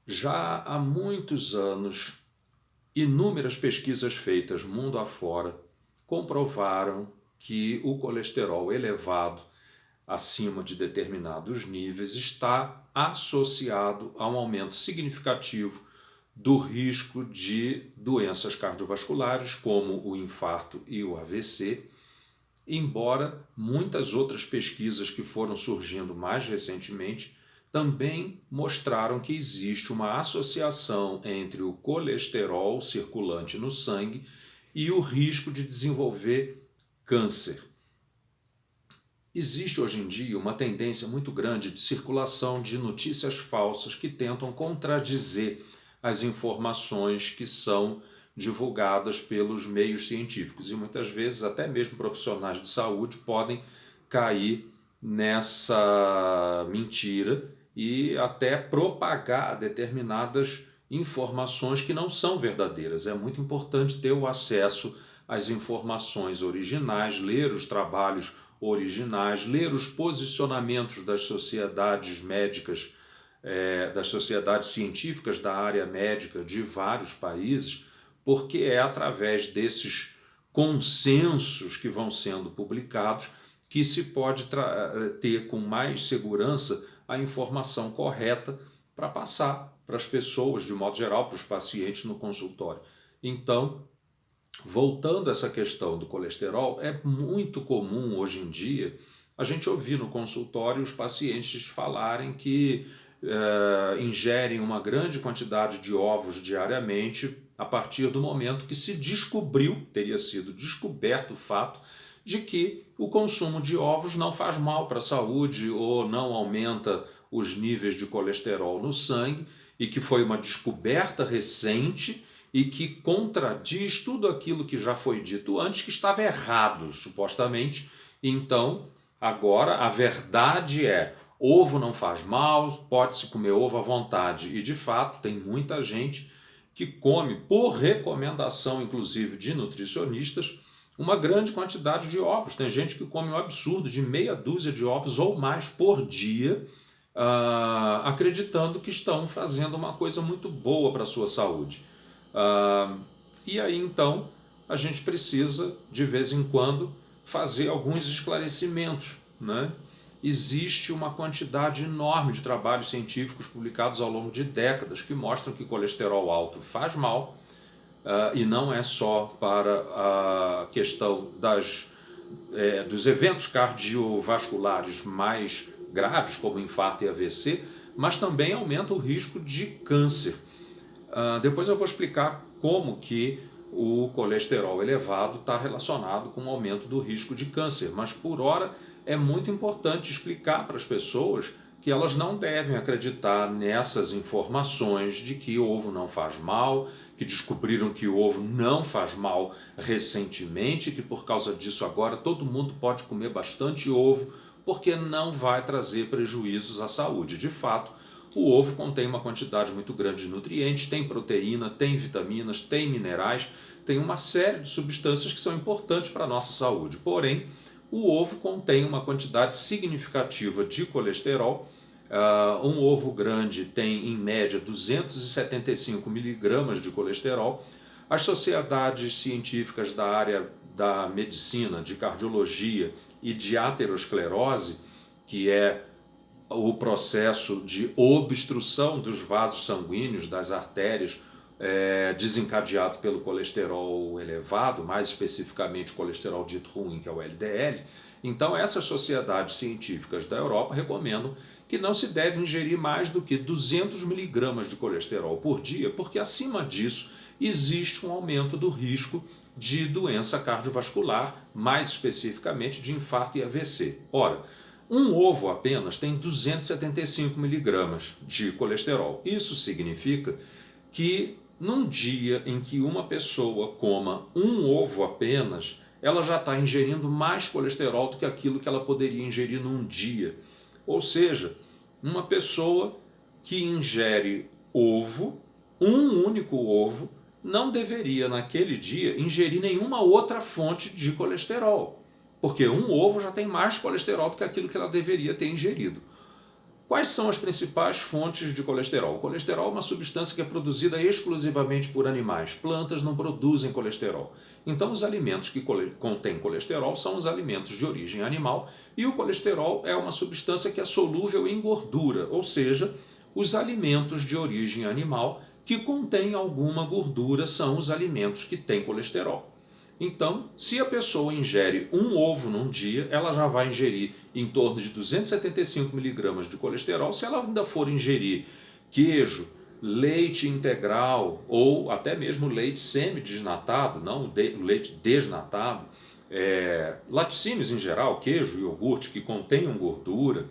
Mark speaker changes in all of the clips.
Speaker 1: Já há muitos anos, inúmeras pesquisas feitas mundo afora comprovaram que o colesterol elevado acima de determinados níveis está associado a um aumento significativo do risco de doenças cardiovasculares, como o infarto e o AVC, embora muitas outras pesquisas que foram surgindo mais recentemente também mostraram que existe uma associação entre o colesterol circulante no sangue e o risco de desenvolver câncer. Existe hoje em dia uma tendência muito grande de circulação de notícias falsas que tentam contradizer as informações que são divulgadas pelos meios científicos e muitas vezes até mesmo profissionais de saúde podem cair nessa mentira e até propagar determinadas informações que não são verdadeiras. É muito importante ter o acesso às informações originais, ler os trabalhos originais, ler os posicionamentos das sociedades médicas, das sociedades científicas da área médica de vários países, porque é através desses consensos que vão sendo publicados que se pode ter com mais segurança a informação correta para passar para as pessoas, de modo geral, para os pacientes no consultório. Então, voltando a essa questão do colesterol, é muito comum hoje em dia a gente ouvir no consultório os pacientes falarem que ingerem uma grande quantidade de ovos diariamente a partir do momento que se descobriu, teria sido descoberto o fato de que o consumo de ovos não faz mal para a saúde ou não aumenta os níveis de colesterol no sangue e que foi uma descoberta recente e que contradiz tudo aquilo que já foi dito antes, que estava errado, supostamente. Então, agora a verdade é: ovo não faz mal, pode-se comer ovo à vontade. E de fato, tem muita gente que come, por recomendação inclusive de nutricionistas, uma grande quantidade de ovos. Tem gente que come um absurdo de meia dúzia de ovos ou mais por dia, acreditando que estão fazendo uma coisa muito boa para a sua saúde. E aí então a gente precisa de vez em quando fazer alguns esclarecimentos, né? Existe uma quantidade enorme de trabalhos científicos publicados ao longo de décadas que mostram que colesterol alto faz mal, e não é só para a questão dos eventos cardiovasculares mais graves, como infarto e AVC, mas também aumenta o risco de câncer. Depois eu vou explicar como que o colesterol elevado está relacionado com o aumento do risco de câncer, mas por hora é muito importante explicar para as pessoas que elas não devem acreditar nessas informações de que o ovo não faz mal, que descobriram que o ovo não faz mal recentemente, que por causa disso agora todo mundo pode comer bastante ovo, porque não vai trazer prejuízos à saúde. De fato, o ovo contém uma quantidade muito grande de nutrientes, tem proteína, tem vitaminas, tem minerais, tem uma série de substâncias que são importantes para a nossa saúde. Porém, o ovo contém uma quantidade significativa de colesterol. Um ovo grande tem, em média, 275 miligramas de colesterol. As sociedades científicas da área da medicina, de cardiologia e de aterosclerose, que é o processo de obstrução dos vasos sanguíneos, das artérias, desencadeado pelo colesterol elevado, mais especificamente o colesterol dito ruim, que é o LDL. Então, essas sociedades científicas da Europa recomendam que não se deve ingerir mais do que 200 miligramas de colesterol por dia, porque acima disso existe um aumento do risco de doença cardiovascular, mais especificamente de infarto e AVC. Ora, um ovo apenas tem 275 miligramas de colesterol. Isso significa que num dia em que uma pessoa coma um ovo apenas, ela já está ingerindo mais colesterol do que aquilo que ela poderia ingerir num dia. Ou seja, uma pessoa que ingere ovo, um único ovo, não deveria naquele dia ingerir nenhuma outra fonte de colesterol, porque um ovo já tem mais colesterol do que aquilo que ela deveria ter ingerido. Quais são as principais fontes de colesterol? O colesterol é uma substância que é produzida exclusivamente por animais. Plantas não produzem colesterol. Então, os alimentos que contêm colesterol são os alimentos de origem animal, e o colesterol é uma substância que é solúvel em gordura, ou seja, os alimentos de origem animal que contêm alguma gordura são os alimentos que têm colesterol. Então, se a pessoa ingere um ovo num dia, ela já vai ingerir em torno de 275 miligramas de colesterol. Se ela ainda for ingerir queijo, leite integral ou até mesmo leite semi-desnatado, não leite desnatado, laticínios em geral, queijo, iogurte que contenham gordura,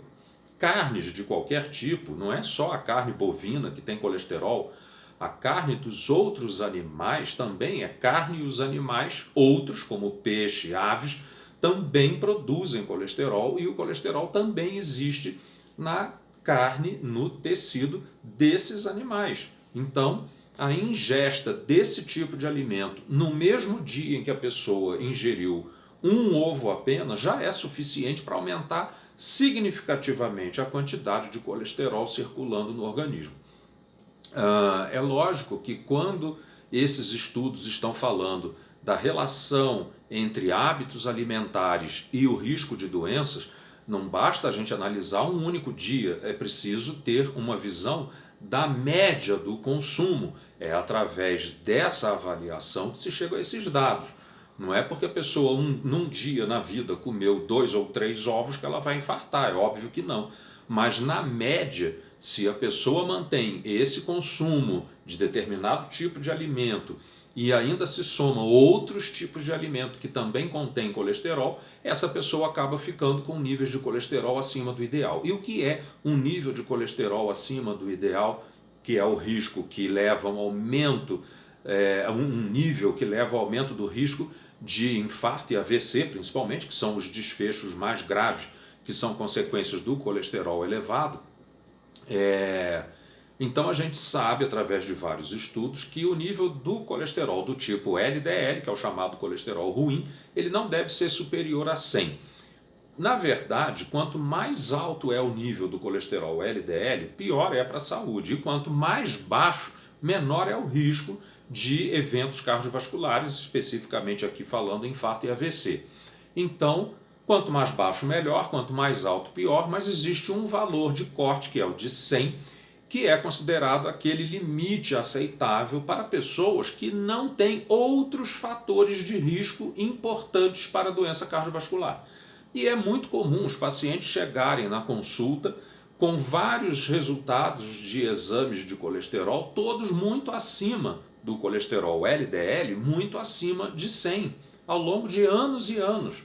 Speaker 1: carnes de qualquer tipo, não é só a carne bovina que tem colesterol. A carne dos outros animais também é carne, e os animais outros, como peixe, aves, também produzem colesterol, e o colesterol também existe na carne, no tecido desses animais. Então, a ingesta desse tipo de alimento no mesmo dia em que a pessoa ingeriu um ovo apenas já é suficiente para aumentar significativamente a quantidade de colesterol circulando no organismo. É lógico que quando esses estudos estão falando da relação entre hábitos alimentares e o risco de doenças, não basta a gente analisar um único dia, é preciso ter uma visão da média do consumo. É através dessa avaliação que se chega a esses dados. Não é porque a pessoa num dia na vida comeu 2 ou 3 ovos que ela vai infartar, é óbvio que não. Mas na média, se a pessoa mantém esse consumo de determinado tipo de alimento e ainda se soma outros tipos de alimento que também contêm colesterol, essa pessoa acaba ficando com níveis de colesterol acima do ideal. E o que é um nível de colesterol acima do ideal, que é o risco que leva a um aumento, um nível que leva ao aumento do risco de infarto e AVC, principalmente, que são os desfechos mais graves, que são consequências do colesterol elevado. Então a gente sabe, através de vários estudos, que o nível do colesterol do tipo LDL, que é o chamado colesterol ruim, ele não deve ser superior a 100. Na verdade, quanto mais alto é o nível do colesterol LDL, pior é para a saúde. E quanto mais baixo, menor é o risco de eventos cardiovasculares, especificamente aqui falando em infarto e AVC. Então, quanto mais baixo, melhor, quanto mais alto, pior, mas existe um valor de corte, que é o de 100, que é considerado aquele limite aceitável para pessoas que não têm outros fatores de risco importantes para a doença cardiovascular. E é muito comum os pacientes chegarem na consulta com vários resultados de exames de colesterol, todos muito acima do colesterol LDL, muito acima de 100, ao longo de anos e anos.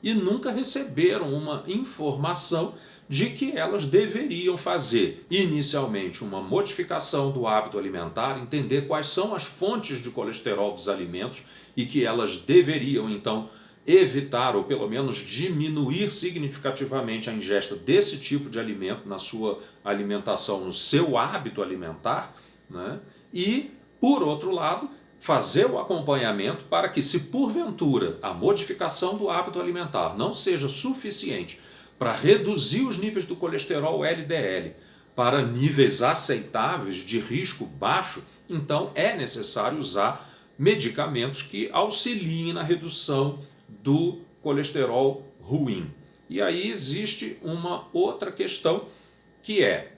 Speaker 1: E nunca receberam uma informação de que elas deveriam fazer, inicialmente, uma modificação do hábito alimentar, entender quais são as fontes de colesterol dos alimentos e que elas deveriam, então, evitar ou pelo menos diminuir significativamente a ingesta desse tipo de alimento na sua alimentação, no seu hábito alimentar, né? E, por outro lado, fazer o acompanhamento para que, se porventura a modificação do hábito alimentar não seja suficiente para reduzir os níveis do colesterol LDL para níveis aceitáveis de risco baixo, então é necessário usar medicamentos que auxiliem na redução do colesterol ruim. E aí existe uma outra questão, que é: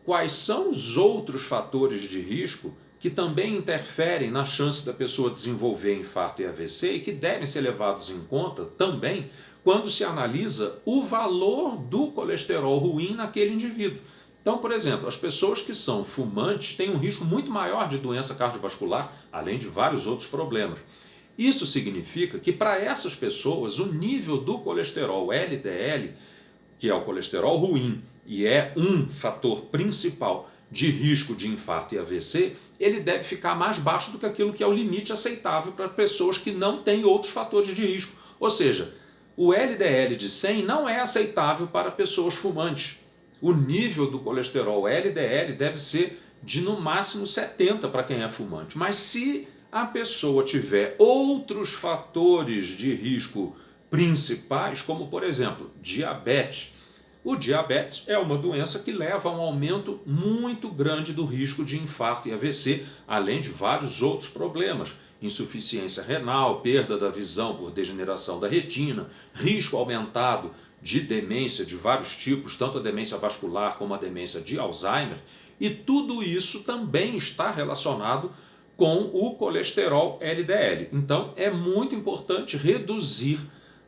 Speaker 1: quais são os outros fatores de risco que também interferem na chance da pessoa desenvolver infarto e AVC e que devem ser levados em conta também quando se analisa o valor do colesterol ruim naquele indivíduo. Então, por exemplo, as pessoas que são fumantes têm um risco muito maior de doença cardiovascular, além de vários outros problemas. Isso significa que para essas pessoas o nível do colesterol LDL, que é o colesterol ruim e é um fator principal de risco de infarto e AVC, ele deve ficar mais baixo do que aquilo que é o limite aceitável para pessoas que não têm outros fatores de risco. Ou seja, o LDL de 100 não é aceitável para pessoas fumantes. O nível do colesterol LDL deve ser de no máximo 70 para quem é fumante. Mas se a pessoa tiver outros fatores de risco principais, como por exemplo diabetes, O diabetes é uma doença que leva a um aumento muito grande do risco de infarto e AVC, além de vários outros problemas, insuficiência renal, perda da visão por degeneração da retina, risco aumentado de demência de vários tipos, tanto a demência vascular como a demência de Alzheimer, e tudo isso também está relacionado com o colesterol LDL. Então é muito importante reduzir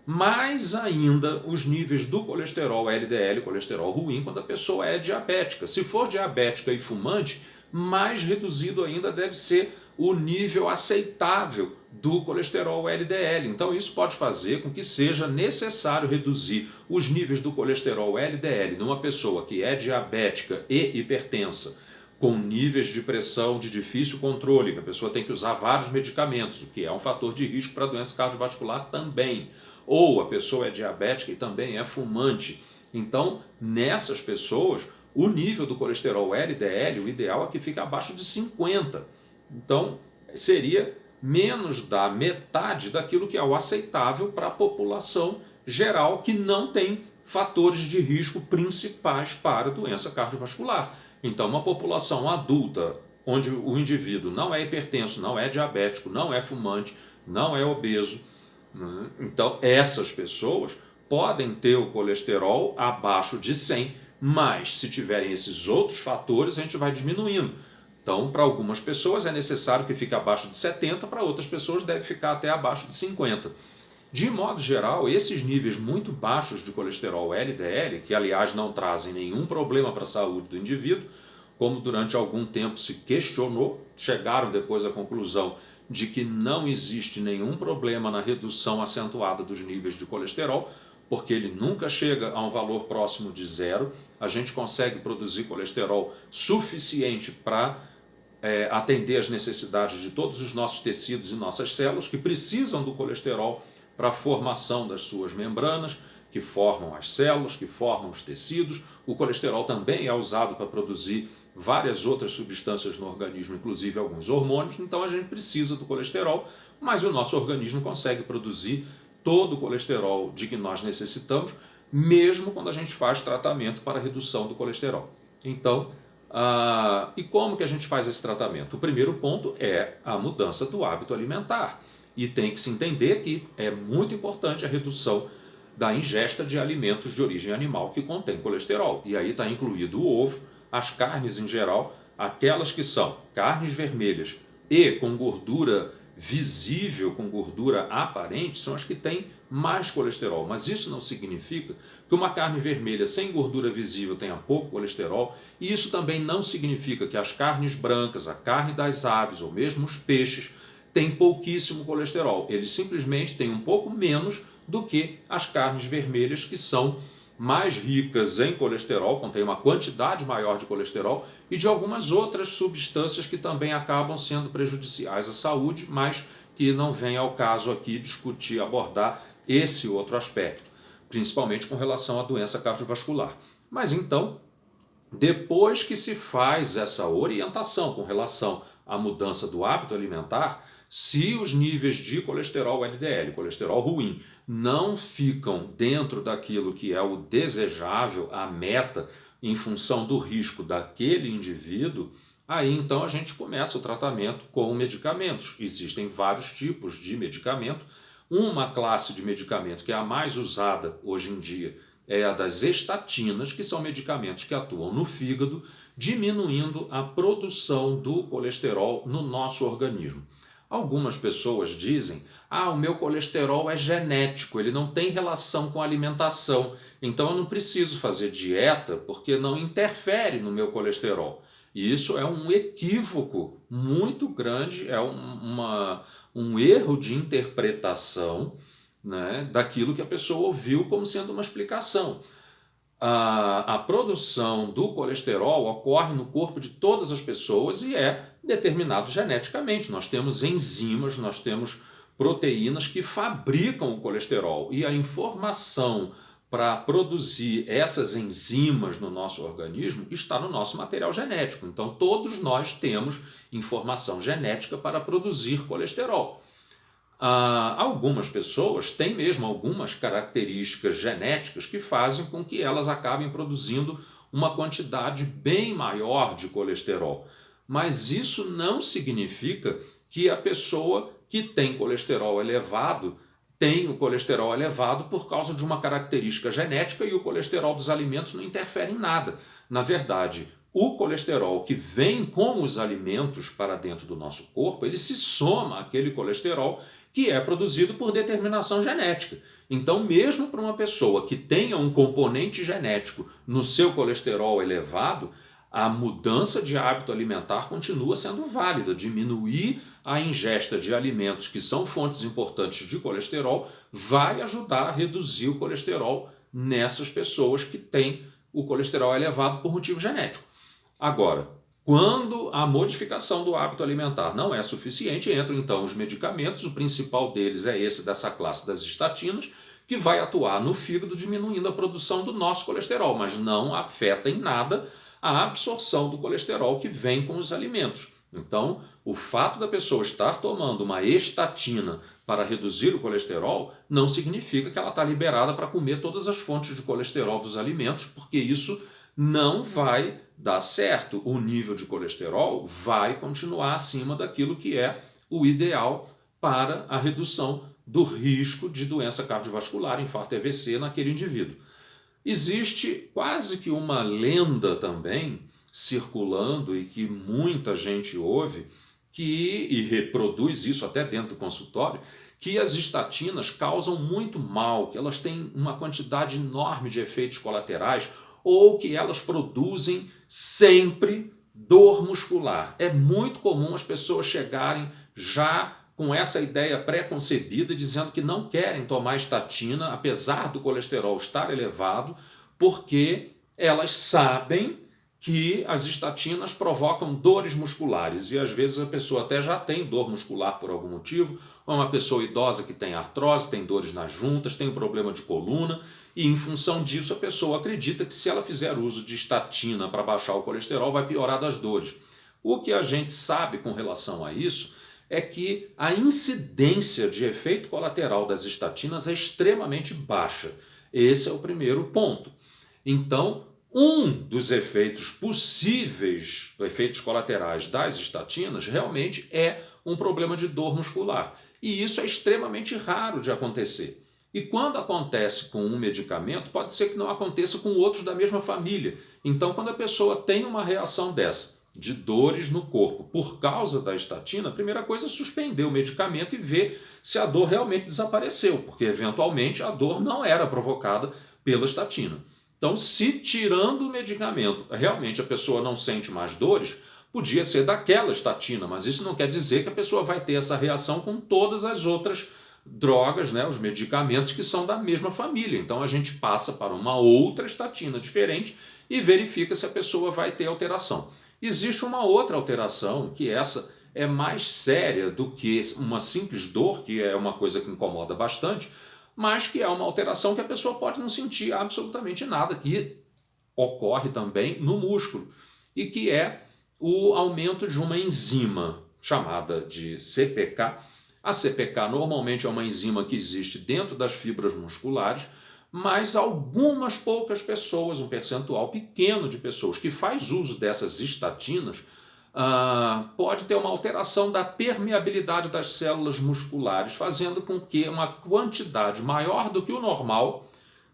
Speaker 1: mais ainda os níveis do colesterol LDL, colesterol ruim, quando a pessoa é diabética. Se for diabética e fumante, mais reduzido ainda deve ser o nível aceitável do colesterol LDL. Então isso pode fazer com que seja necessário reduzir os níveis do colesterol LDL numa pessoa que é diabética e hipertensa, com níveis de pressão de difícil controle, que a pessoa tem que usar vários medicamentos, o que é um fator de risco para doença cardiovascular também. Ou a pessoa é diabética e também é fumante. Então, nessas pessoas, o nível do colesterol LDL, o ideal é que fique abaixo de 50. Então, seria menos da metade daquilo que é o aceitável para a população geral que não tem fatores de risco principais para a doença cardiovascular. Então, uma população adulta, onde o indivíduo não é hipertenso, não é diabético, não é fumante, não é obeso, né? Então, essas pessoas podem ter o colesterol abaixo de 100, mas se tiverem esses outros fatores, a gente vai diminuindo. Então, para algumas pessoas é necessário que fique abaixo de 70, para outras pessoas deve ficar até abaixo de 50. De modo geral, esses níveis muito baixos de colesterol LDL, que aliás não trazem nenhum problema para a saúde do indivíduo, como durante algum tempo se questionou, chegaram depois à conclusão de que não existe nenhum problema na redução acentuada dos níveis de colesterol, porque ele nunca chega a um valor próximo de zero. A gente consegue produzir colesterol suficiente para atender às necessidades de todos os nossos tecidos e nossas células que precisam do colesterol para a formação das suas membranas, que formam as células, que formam os tecidos. O colesterol também é usado para produzir várias outras substâncias no organismo, inclusive alguns hormônios. Então a gente precisa do colesterol, mas o nosso organismo consegue produzir todo o colesterol de que nós necessitamos, mesmo quando a gente faz tratamento para redução do colesterol. Então, e como que a gente faz esse tratamento? O primeiro ponto é a mudança do hábito alimentar. E tem que se entender que é muito importante a redução da ingesta de alimentos de origem animal que contém colesterol. E aí está incluído o ovo, as carnes em geral, aquelas que são carnes vermelhas e com gordura visível, com gordura aparente, são as que têm mais colesterol. Mas isso não significa que uma carne vermelha sem gordura visível tenha pouco colesterol, e isso também não significa que as carnes brancas, a carne das aves ou mesmo os peixes têm pouquíssimo colesterol. Eles simplesmente têm um pouco menos do que as carnes vermelhas, que são mais ricas em colesterol, contém uma quantidade maior de colesterol e de algumas outras substâncias que também acabam sendo prejudiciais à saúde, mas que não vem ao caso aqui discutir, abordar esse outro aspecto, principalmente com relação à doença cardiovascular. Mas então, depois que se faz essa orientação com relação à mudança do hábito alimentar, se os níveis de colesterol LDL, colesterol ruim, não ficam dentro daquilo que é o desejável, a meta, em função do risco daquele indivíduo, aí então a gente começa o tratamento com medicamentos. Existem vários tipos de medicamento. Uma classe de medicamento que é a mais usada hoje em dia é a das estatinas, que são medicamentos que atuam no fígado, diminuindo a produção do colesterol no nosso organismo. Algumas pessoas dizem, o meu colesterol é genético, ele não tem relação com a alimentação, então eu não preciso fazer dieta porque não interfere no meu colesterol. E isso é um equívoco muito grande, é um erro de interpretação, né, daquilo que a pessoa ouviu como sendo uma explicação. A produção do colesterol ocorre no corpo de todas as pessoas e é determinado geneticamente. Nós temos enzimas, nós temos proteínas que fabricam o colesterol, e a informação para produzir essas enzimas no nosso organismo está no nosso material genético. Então todos nós temos informação genética para produzir colesterol. Algumas pessoas têm mesmo algumas características genéticas que fazem com que elas acabem produzindo uma quantidade bem maior de colesterol. Mas isso não significa que a pessoa que tem colesterol elevado tem o colesterol elevado por causa de uma característica genética, e o colesterol dos alimentos não interfere em nada. Na verdade, o colesterol que vem com os alimentos para dentro do nosso corpo, ele se soma àquele colesterol que é produzido por determinação genética. Então, mesmo para uma pessoa que tenha um componente genético no seu colesterol elevado, a mudança de hábito alimentar continua sendo válida. Diminuir a ingesta de alimentos que são fontes importantes de colesterol vai ajudar a reduzir o colesterol nessas pessoas que têm o colesterol elevado por motivo genético. Agora, quando a modificação do hábito alimentar não é suficiente, entram então os medicamentos. O principal deles é esse dessa classe das estatinas, que vai atuar no fígado diminuindo a produção do nosso colesterol, mas não afeta em nada a absorção do colesterol que vem com os alimentos. Então, o fato da pessoa estar tomando uma estatina para reduzir o colesterol não significa que ela está liberada para comer todas as fontes de colesterol dos alimentos, porque isso não vai dar certo. O nível de colesterol vai continuar acima daquilo que é o ideal para a redução do risco de doença cardiovascular, infarto e AVC naquele indivíduo. Existe quase que uma lenda também circulando e que muita gente ouve e reproduz isso até dentro do consultório, que as estatinas causam muito mal, que elas têm uma quantidade enorme de efeitos colaterais, ou que elas produzem sempre dor muscular. É muito comum as pessoas chegarem já com essa ideia pré-concebida, dizendo que não querem tomar estatina, apesar do colesterol estar elevado, porque elas sabem que as estatinas provocam dores musculares, e às vezes a pessoa até já tem dor muscular por algum motivo, ou uma pessoa idosa que tem artrose, tem dores nas juntas, tem um problema de coluna, e em função disso a pessoa acredita que se ela fizer uso de estatina para baixar o colesterol vai piorar das dores. O que a gente sabe com relação a isso é que a incidência de efeito colateral das estatinas é extremamente baixa. Esse é o primeiro ponto. Então, um dos efeitos possíveis, efeitos colaterais das estatinas, realmente é um problema de dor muscular. E isso é extremamente raro de acontecer. E quando acontece com um medicamento, pode ser que não aconteça com outros da mesma família. Então, quando a pessoa tem uma reação dessa, de dores no corpo por causa da estatina, a primeira coisa é suspender o medicamento e ver se a dor realmente desapareceu, porque eventualmente a dor não era provocada pela estatina. Então, se tirando o medicamento, realmente a pessoa não sente mais dores, podia ser daquela estatina, mas isso não quer dizer que a pessoa vai ter essa reação com todas as outras drogas, né, os medicamentos que são da mesma família. Então a gente passa para uma outra estatina diferente e verifica se a pessoa vai ter alteração. Existe uma outra alteração, que essa é mais séria do que uma simples dor, que é uma coisa que incomoda bastante, mas que é uma alteração que a pessoa pode não sentir absolutamente nada, que ocorre também no músculo, e que é o aumento de uma enzima chamada de CPK. A CPK normalmente é uma enzima que existe dentro das fibras musculares, mas algumas poucas pessoas, um percentual pequeno de pessoas que faz uso dessas estatinas, pode ter uma alteração da permeabilidade das células musculares, fazendo com que uma quantidade maior do que o normal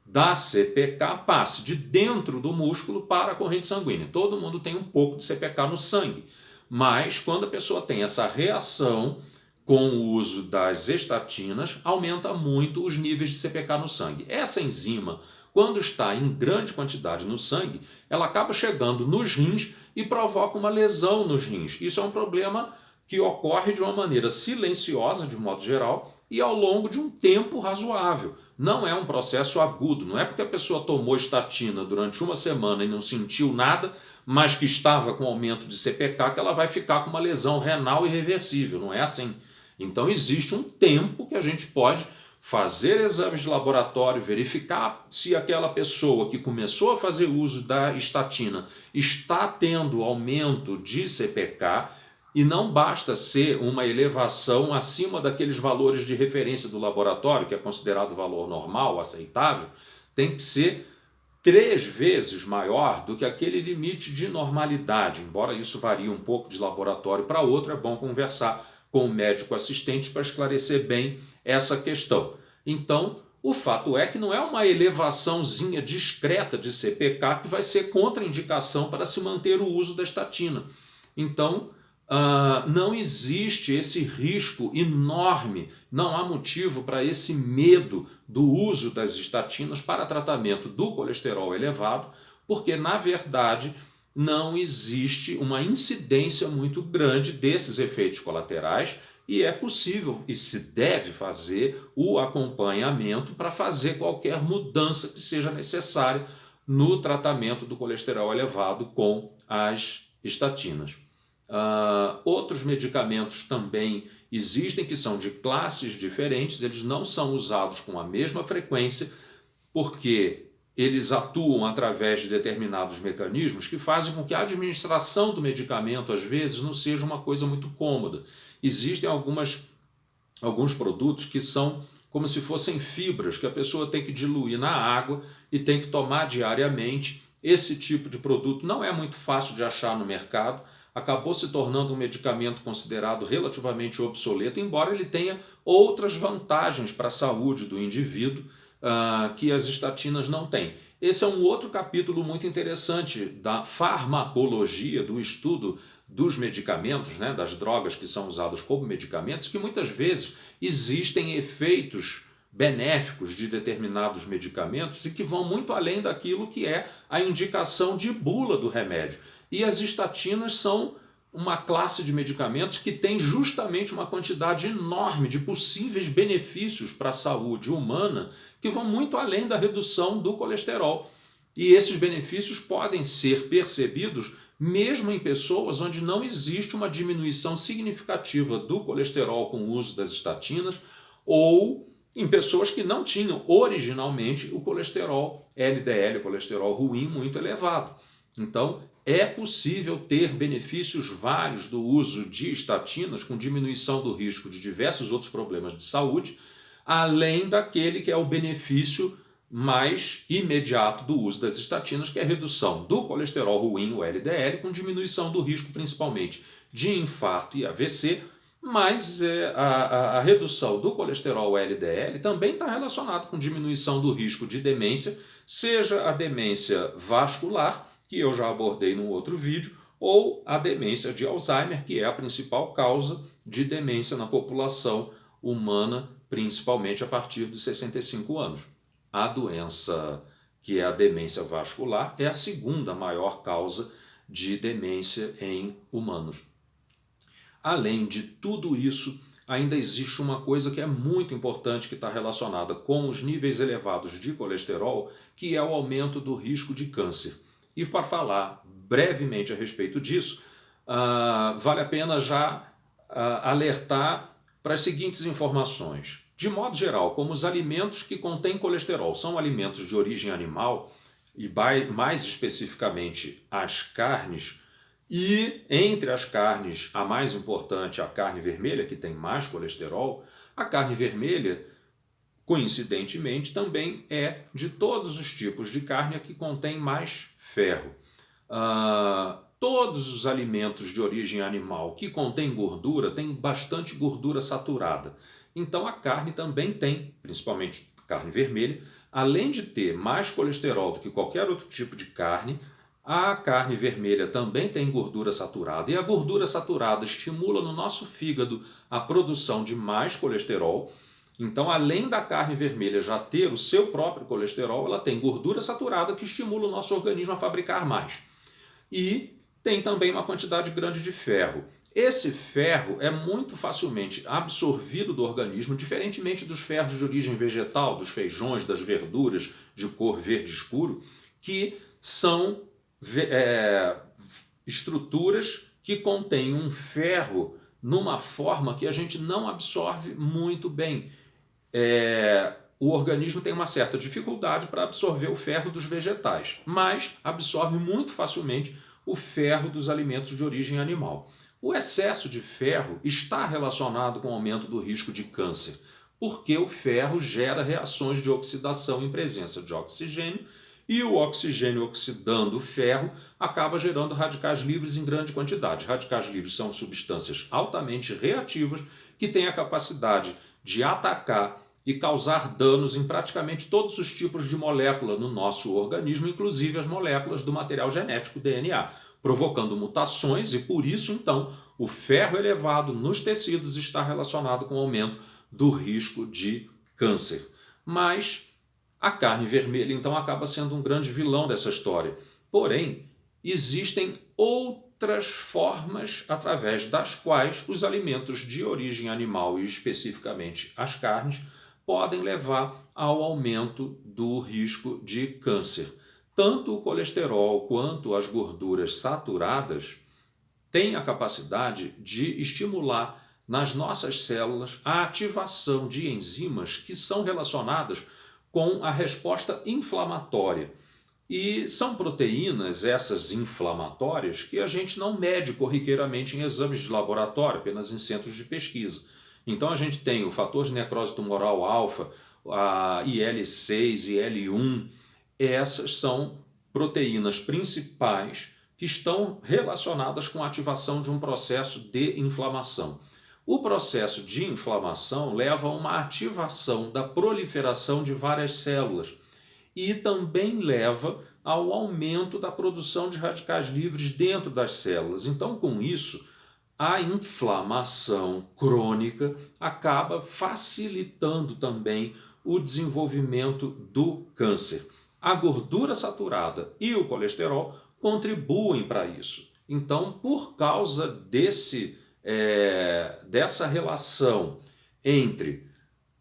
Speaker 1: da CPK passe de dentro do músculo para a corrente sanguínea. Todo mundo tem um pouco de CPK no sangue, mas quando a pessoa tem essa reação com o uso das estatinas, aumenta muito os níveis de CPK no sangue. Essa enzima, quando está em grande quantidade no sangue, ela acaba chegando nos rins e provoca uma lesão nos rins. Isso é um problema que ocorre de uma maneira silenciosa, de modo geral, e ao longo de um tempo razoável. Não é um processo agudo, não é porque a pessoa tomou estatina durante uma semana e não sentiu nada, mas que estava com aumento de CPK, que ela vai ficar com uma lesão renal irreversível. Não é assim. Então existe um tempo que a gente pode fazer exames de laboratório, verificar se aquela pessoa que começou a fazer uso da estatina está tendo aumento de CPK, E não basta ser uma elevação acima daqueles valores de referência do laboratório, que é considerado valor normal, aceitável, tem que ser 3 vezes maior do que aquele limite de normalidade. Embora isso varie um pouco de laboratório para outro, é bom conversar com o médico assistente para esclarecer bem essa questão. Então, o fato é que não é uma elevaçãozinha discreta de CPK que vai ser contraindicação para se manter o uso da estatina. Então, não existe esse risco enorme, não há motivo para esse medo do uso das estatinas para tratamento do colesterol elevado, porque, na verdade, não existe uma incidência muito grande desses efeitos colaterais e é possível e se deve fazer o acompanhamento para fazer qualquer mudança que seja necessária no tratamento do colesterol elevado com as estatinas. Outros medicamentos também existem que são de classes diferentes, eles não são usados com a mesma frequência porque eles atuam através de determinados mecanismos que fazem com que a administração do medicamento às vezes não seja uma coisa muito cômoda. Existem alguns produtos que são como se fossem fibras que a pessoa tem que diluir na água e tem que tomar diariamente. Esse tipo de produto não é muito fácil de achar no mercado, acabou se tornando um medicamento considerado relativamente obsoleto, embora ele tenha outras vantagens para a saúde do indivíduo que as estatinas não têm. Esse é um outro capítulo muito interessante da farmacologia, do estudo dos medicamentos, né, das drogas que são usadas como medicamentos, que muitas vezes existem efeitos benéficos de determinados medicamentos e que vão muito além daquilo que é a indicação de bula do remédio. E as estatinas são uma classe de medicamentos que tem justamente uma quantidade enorme de possíveis benefícios para a saúde humana que vão muito além da redução do colesterol. E esses benefícios podem ser percebidos mesmo em pessoas onde não existe uma diminuição significativa do colesterol com o uso das estatinas ou em pessoas que não tinham originalmente o colesterol LDL, o colesterol ruim, muito elevado. Então, é possível ter benefícios vários do uso de estatinas com diminuição do risco de diversos outros problemas de saúde, além daquele que é o benefício mais imediato do uso das estatinas, que é a redução do colesterol ruim, o LDL, com diminuição do risco principalmente de infarto e AVC, mas a redução do colesterol LDL também está relacionado com diminuição do risco de demência, seja a demência vascular, que eu já abordei num outro vídeo, ou a demência de Alzheimer, que é a principal causa de demência na população humana, principalmente a partir dos 65 anos. A doença, que é a demência vascular, é a segunda maior causa de demência em humanos. Além de tudo isso, ainda existe uma coisa que é muito importante que está relacionada com os níveis elevados de colesterol, que é o aumento do risco de câncer. E para falar brevemente a respeito disso, vale a pena já alertar para as seguintes informações. De modo geral, como os alimentos que contêm colesterol são alimentos de origem animal, e mais especificamente as carnes, e entre as carnes, a mais importante, a carne vermelha, que tem mais colesterol, a carne vermelha, coincidentemente, também é de todos os tipos de carne a que contém mais ferro. Todos os alimentos de origem animal que contêm gordura têm bastante gordura saturada. Então a carne também tem, principalmente carne vermelha, além de ter mais colesterol do que qualquer outro tipo de carne, a carne vermelha também tem gordura saturada. E a gordura saturada estimula no nosso fígado a produção de mais colesterol. Então, além da carne vermelha já ter o seu próprio colesterol, ela tem gordura saturada que estimula o nosso organismo a fabricar mais. E tem também uma quantidade grande de ferro. Esse ferro é muito facilmente absorvido do organismo, diferentemente dos ferros de origem vegetal, dos feijões, das verduras de cor verde escuro, que são estruturas que contêm um ferro numa forma que a gente não absorve muito bem. O organismo tem uma certa dificuldade para absorver o ferro dos vegetais, mas absorve muito facilmente o ferro dos alimentos de origem animal. O excesso de ferro está relacionado com o aumento do risco de câncer, porque o ferro gera reações de oxidação em presença de oxigênio, e o oxigênio oxidando o ferro acaba gerando radicais livres em grande quantidade. Radicais livres são substâncias altamente reativas que têm a capacidade de atacar e causar danos em praticamente todos os tipos de molécula no nosso organismo, inclusive as moléculas do material genético DNA, provocando mutações, e por isso, então, o ferro elevado nos tecidos está relacionado com o aumento do risco de câncer. Mas a carne vermelha, então, acaba sendo um grande vilão dessa história. Porém, existem outras formas através das quais os alimentos de origem animal, e especificamente as carnes, podem levar ao aumento do risco de câncer. Tanto o colesterol quanto as gorduras saturadas têm a capacidade de estimular nas nossas células a ativação de enzimas que são relacionadas com a resposta inflamatória. E são proteínas, essas inflamatórias, que a gente não mede corriqueiramente em exames de laboratório, apenas em centros de pesquisa. Então a gente tem o fator de necrose tumoral alfa, a IL-6 e IL-1, essas são proteínas principais que estão relacionadas com a ativação de um processo de inflamação. O processo de inflamação leva a uma ativação da proliferação de várias células e também leva ao aumento da produção de radicais livres dentro das células. Então, com isso, a inflamação crônica acaba facilitando também o desenvolvimento do câncer. A gordura saturada e o colesterol contribuem para isso. Então, por causa dessa relação entre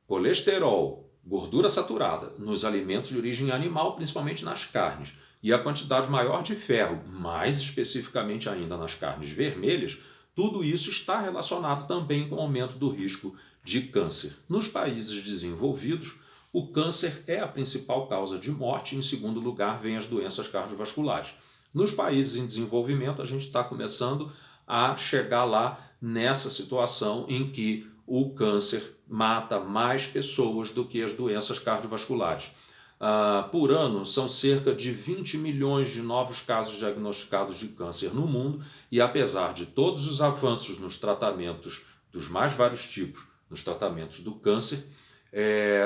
Speaker 1: colesterol, gordura saturada nos alimentos de origem animal, principalmente nas carnes, e a quantidade maior de ferro, mais especificamente ainda nas carnes vermelhas, tudo isso está relacionado também com o aumento do risco de câncer. Nos países desenvolvidos, o câncer é a principal causa de morte, e em segundo lugar vem as doenças cardiovasculares. Nos países em desenvolvimento, a gente está começando a chegar lá nessa situação em que o câncer mata mais pessoas do que as doenças cardiovasculares. Por ano, são cerca de 20 milhões de novos casos diagnosticados de câncer no mundo, e apesar de todos os avanços nos tratamentos dos mais vários tipos, nos tratamentos do câncer,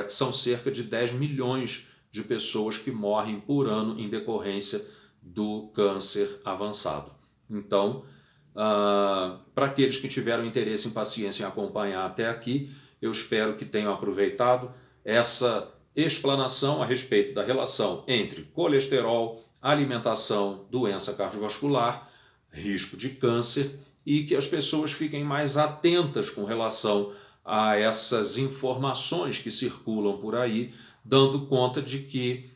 Speaker 1: são cerca de 10 milhões de pessoas que morrem por ano em decorrência do câncer avançado. Então, para aqueles que tiveram interesse e paciência em acompanhar até aqui, eu espero que tenham aproveitado essa explanação a respeito da relação entre colesterol, alimentação, doença cardiovascular, risco de câncer, e que as pessoas fiquem mais atentas com relação a essas informações que circulam por aí, dando conta de que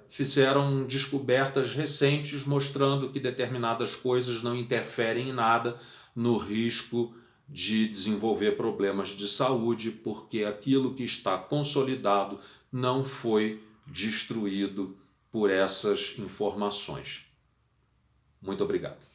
Speaker 1: fizeram descobertas recentes mostrando que determinadas coisas não interferem em nada no risco de desenvolver problemas de saúde, porque aquilo que está consolidado não foi destruído por essas informações. Muito obrigado.